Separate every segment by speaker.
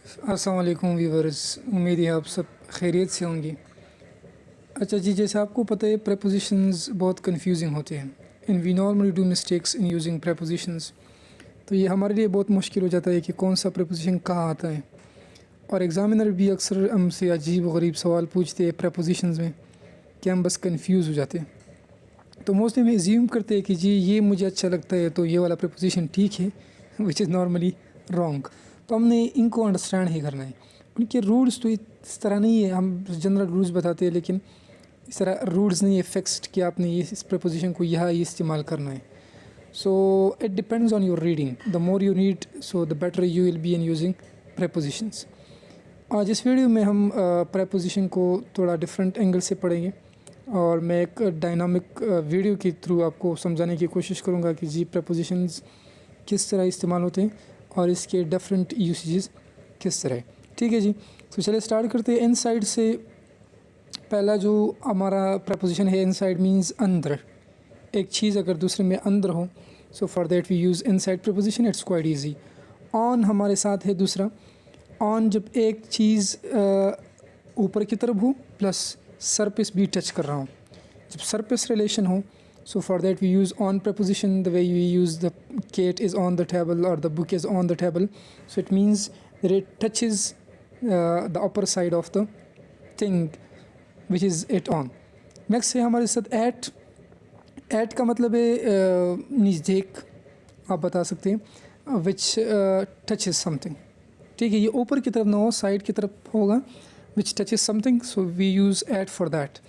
Speaker 1: अस्सलाम वालेकुम व्यूवर्स, उम्मीद है आप सब खैरियत से होंगे। अच्छा जी, जैसे आपको पता है प्रेपोजिशंस बहुत कंफ्यूजिंग होते हैं and we normally do mistakes in using prepositions. तो ये हमारे लिए बहुत मुश्किल हो जाता है कि कौन सा प्रेपोजिशन कहाँ आता है, और एग्ज़ामिनर भी अक्सर हमसे अजीब व गरीब सवाल पूछते हैं प्रेपोजिशंस में कि हम बस कंफ्यूज हो जाते हैं। तो मोस्टली हम एज्यूम करते हैं कि जी ये मुझे अच्छा लगता है तो ये वाला प्रेपोजिशन ठीक है, विच इज़ नॉर्मली रॉन्ग। तो हमने इनको अंडरस्टैंड ही करना है। उनके रूल्स तो इस तरह नहीं है, हम जनरल रूल्स बताते हैं लेकिन इस तरह रूल्स नहीं है फिक्स्ड कि आपने ये इस प्रेपोजिशन को यहाँ ये इस्तेमाल करना है। So it depends on your reading, the more you read so the better you will be in using prepositions. आज इस वीडियो में हम प्रेपोजिशन को थोड़ा डिफरेंट एंगल से पढ़ेंगे और मैं एक डायनामिक वीडियो के थ्रू आपको समझाने की कोशिश करूँगा कि जी प्रेपोजिशंस किस तरह इस्तेमाल होते हैं और इसके डिफरेंट यूसेजेस किस तरह है। ठीक है जी, तो चलिए स्टार्ट करते हैं। इनसाइड से पहला जो हमारा प्रेपोजिशन है, इनसाइड मींस अंदर। एक चीज़ अगर दूसरे में अंदर हो, so for that we use inside preposition, it's quite easy. On हमारे साथ है दूसरा। ऑन जब एक चीज़ ऊपर की तरफ हो प्लस सरफेस भी टच कर रहा हूँ, जब सरफेस रिलेशन हो, so for that we use on preposition the way we use the cat is on the table or the book is on the table, so it means that it touches the upper side of the thing which is it on. next है हमारे साथ at। at का मतलब है नज़दीक, आप बता सकते हैं, which touches something। ठीक है, ये ऊपर की तरफ ना हो, साइड की तरफ होगा, which touches something, so we use at for that।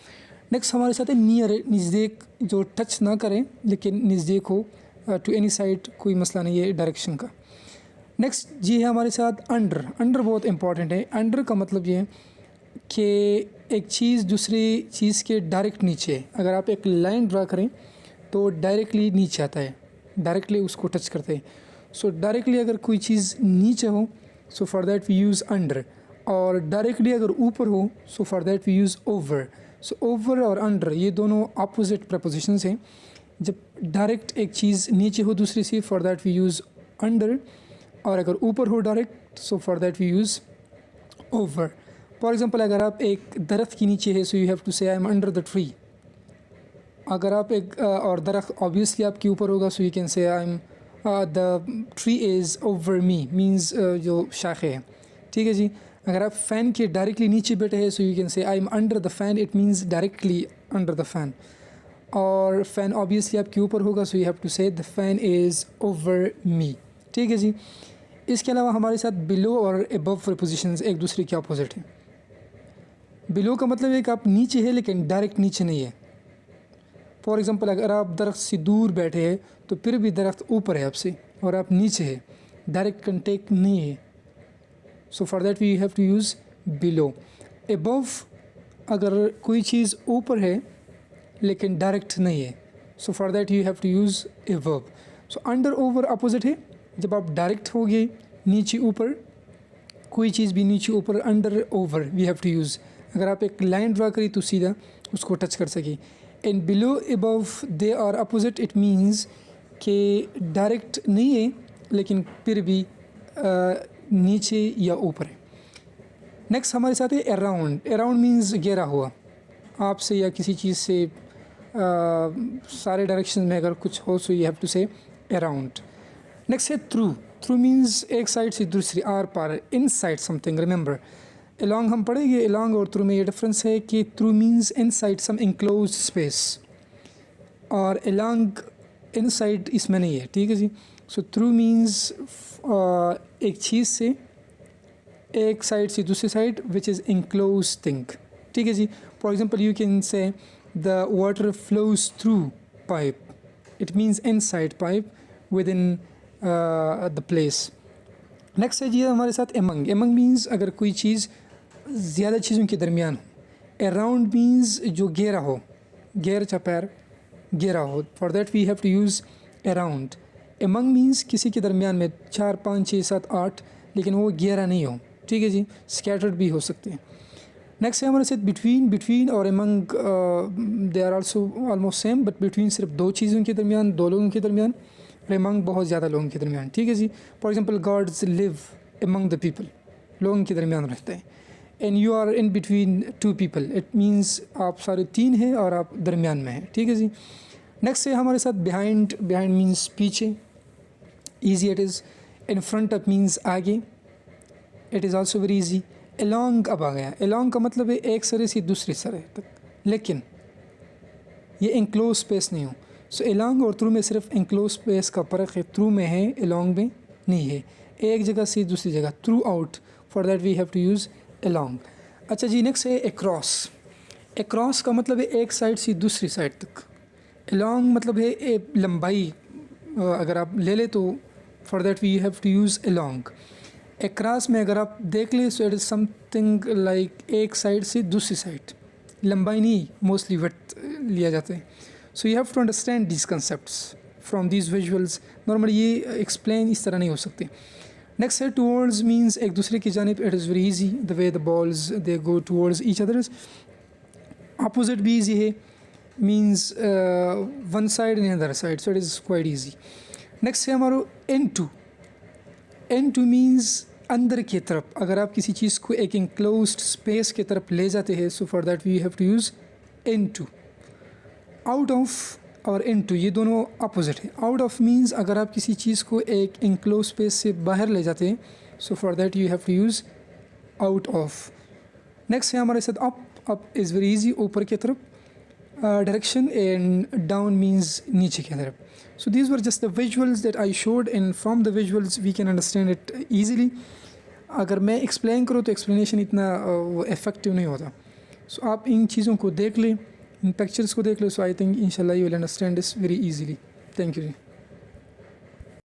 Speaker 1: Next हमारे साथ है नियर, नज़दीक, जो टच ना करें लेकिन नज़दीक हो, टू एनी साइड, कोई मसला नहीं है डायरेक्शन का। नेक्स्ट जी है हमारे साथ अंडर। अंडर बहुत इंपॉर्टेंट है। अंडर का मतलब ये है कि एक चीज़ दूसरी चीज़ के डायरेक्ट नीचे है। अगर आप एक लाइन ड्रा करें तो डायरेक्टली नीचे आता है, डायरेक्टली उसको टच करते हैं। सो डायरेक्टली अगर कोई चीज़ नीचे हो, so for that we use under, और डायरेक्टली अगर ऊपर हो, so for that we use over. So over और अंडर ये दोनों अपोजिट प्रपोजिशंस हैं। जब डायरेक्ट एक चीज़ नीचे हो दूसरी से, for that we use under, और अगर ऊपर हो direct, so for that we use over. For example, अगर आप एक दरख्त के नीचे है, सो यू हैव टू से I am under the tree. अगर आप एक और दरख्त ऑब्वियसली आपके ऊपर होगा, सो यू कैन से I am the tree is over me, means जो शाखे है। ठीक है जी। अगर आप फ़ैन के डायरेक्टली नीचे बैठे हैं, सो यू कैन से I am under the fan, it means directly under the fan. और फ़ैन ऑब्वियसली आपके ऊपर होगा, सो यू हैव टू से the fan is over me. ठीक है जी। इसके अलावा हमारे साथ बिलो और अबव प्रीपोजिशंस एक दूसरे के अपोजिट हैं। बिलो का मतलब है कि आप नीचे है लेकिन डायरेक्ट नीचे नहीं है। फॉर एग्ज़ाम्पल, अगर आप दरख्त से दूर बैठे हैं तो फिर भी दरख्त ऊपर है आपसे और आप नीचे है, डायरेक्ट कंटेक्ट नहीं है। So for that we have to use below. Above, अगर कोई चीज़ ऊपर है लेकिन डायरेक्ट नहीं है, so for that you have to use above. So under over opposite है। जब आप डायरेक्ट हो गए नीचे ऊपर, कोई चीज़ भी नीचे ऊपर, under over we have to use. अगर आप एक लाइन ड्रा करी तो सीधा उसको टच कर सके। And below above they are opposite, it means कि डायरेक्ट नहीं है लेकिन फिर भी नीचे या ऊपर है। नेक्स्ट हमारे साथ है अराउंड। अराउंड मीन्स घेरा हुआ, आपसे या किसी चीज़ से सारे डायरेक्शन में अगर कुछ हो, so you have to say around. Next है थ्रू। थ्रू मीन्स एक साइड से दूसरी, आर पार, इनसाइड समथिंग। रिमेंबर, अलॉन्ग हम पढ़ेंगे। अलॉन्ग और थ्रू में ये डिफरेंस है कि थ्रू मीन्स इनसाइड सम इंक्लोज स्पेस, और अलॉन्ग इनसाइड इसमें नहीं है। ठीक है जी। सो थ्रू मीन्स एक चीज़ से एक साइड से दूसरी side, which is enclose thing. ठीक है जी। For example, you can say the water flows through pipe, it means inside pipe within the place. Next है जी हमारे साथ एमंग। एमंग मीन्स अगर कोई चीज़ ज़्यादा चीज़ों के दरमियान हो। अराउंड मीन्स जो घेरा हो, घेर चपैर घेरा हो, for that we have to use around. Among means किसी के दरमियान में 4, 5, 6, 7, 8, लेकिन वो घेरा नहीं हो। ठीक है जी, स्कैटर्ड भी हो सकते हैं। नेक्स्ट है हमारे साथ बिटवीन। बिटवीन और among they are also almost same, but between सिर्फ दो चीज़ों के दरमियान, दो लोगों के दरमियान, और एमंग बहुत ज़्यादा लोगों के दरमियान। ठीक है जी। For example, gods live among the people, लोगों के दरमियान रहता है। And you are in between two people, it means आप सारे तीन हैं और आप दरमियान में हैं, ठीक है जी। नेक्स्ट है हमारे साथ बिहाइंड, बिहाइंड मीन्स पीछे, easy it is. In front up means आगे, it is also very easy. Along अब आ गया, अलॉन्ग का मतलब है एक सरे से दूसरे सरे तक, लेकिन ये इनक्लोज स्पेस नहीं हो। सो अलॉन्ग और थ्रू में सिर्फ इनक्लोज स्पेस का फ़र्क है, थ्रू में है, अलॉन्ग में नहीं है। एक जगह से दूसरी जगह, throughout, for that we have to use along. अच्छा जी, नेक्स्ट है अक्रॉस। अक्रॉस का मतलब है एक साइड से दूसरी साइड तक। अलॉन्ग मतलब है लंबाई, अगर आप ले ले तो for that we have to use along. Across में अगर आप देख ले so it is something like एक साइड से दूसरी साइड, लंबाई नहीं, मोस्टली विड्थ लिया जाता है। So you have to understand these concepts from these visuals. Normally ये एक्सप्लेन इस तरह नहीं हो सकते। नेक्स्ट है टूवर्ड्स मीन्स एक दूसरे की जानिब, it is very easy the way the balls they go towards each others. Opposite भी ईजी है, means one side in other side, so it is quite easy. Next है हमारा इनटू। इनटू मीन्स अंदर की तरफ, अगर आप किसी चीज़ को एक इनक्लोज्ड स्पेस की तरफ ले जाते हैं, so for that we have to use into. Out of और इनटू ये दोनों अपोजिट है। आउट ऑफ मीन्स अगर आप किसी चीज़ को एक इनक्लोज स्पेस से बाहर ले जाते हैं, so for that you have to use out of. Next है हमारे साथ up. Up is very easy, ऊपर की तरफ डायरेक्शन, एंड डाउन मीन्स नीचे की तरफ। So these were just the visuals that I showed, and from the visuals we can understand it easily. अगर मैं एक्सप्लेन करूँ तो एक्सप्लेनेशन इतना इफ़ेक्टिव नहीं होता। सो आप इन चीज़ों को देख लें, इन पिक्चर्स को देख लें, सो आई थिंक इंशाल्लाह you will understand this very easily. Thank you ji.